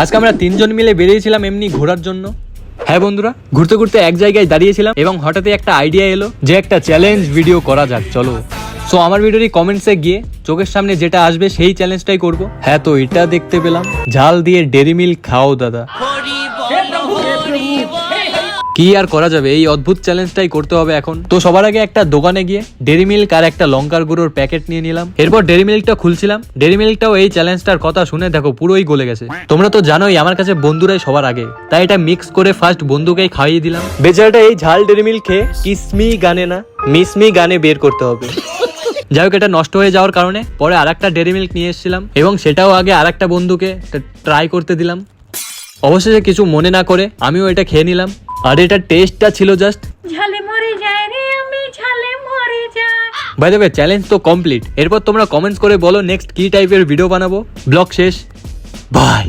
আজকে আমরা 3 জন মিলে বেরিয়েছিলাম এমনি ঘোরার জন্য। হ্যাঁ বন্ধুরা, ঘুরতে ঘুরতে এক জায়গায় দাঁড়িয়েছিলাম এবং হঠাৎই একটা আইডিয়া এলো যে একটা চ্যালেঞ্জ ভিডিও করা যাক, চলো। সো আমার ভিডিওর কমেন্টসে গিয়ে চোখের সামনে যেটা আসবে সেই চ্যালেঞ্জটাই করব। হ্যাঁ, তো এটা দেখতে পেলাম, ঝাল দিয়ে ডেরি মিল্ক খাও দাদা। কি আর করা যাবে, এই অদ্ভুত চ্যালেঞ্জটাই করতে হবে এখন। তো সবার আগে একটা দোকানে গিয়ে ডেরি মিল্ক আর একটা লঙ্কার গুঁড়োর প্যাকেট নিয়ে নিলাম। এরপর ডেরি মিল্কটা খুলছিলাম। ডেরি মিল্কটাও এই চ্যালেঞ্জটার কথা শুনে দেখো পুরোই গলে গেছে। তোমরা তো জানোই আমার কাছে বন্ধুরাই সবার আগে, তাই এটা মিক্স করে ফার্স্ট বন্ধুকেই খাইয়ে দিলাম। বেচারাটা এই ঝাল ডেরি মিল্ক খেয়ে কিসমি গানে না মিসমি গানে বের করতে হবে। যাই হোক, এটা নষ্ট হয়ে যাওয়ার কারণে পরে আরেকটা ডেরি মিল্ক নিয়ে এসেছিলাম এবং সেটাও আগে আরেকটা বন্ধুকে ট্রাই করতে দিলাম। অবশেষে কিছু মনে না করে আমিও এটা খেয়ে নিলাম। আর এটা টেস্টটা ছিল জাস্ট ঝালে মরে যায় রে, আমি ঝালে মরে যাই। বাই দ্য ওয়ে, চ্যালেঞ্জ তো কমপ্লিট। এরপর তোমরা কমেন্টস করে বলো নেক্সট কি টাইপের ভিডিও বানাবো। ব্লগ শেষ, বাই।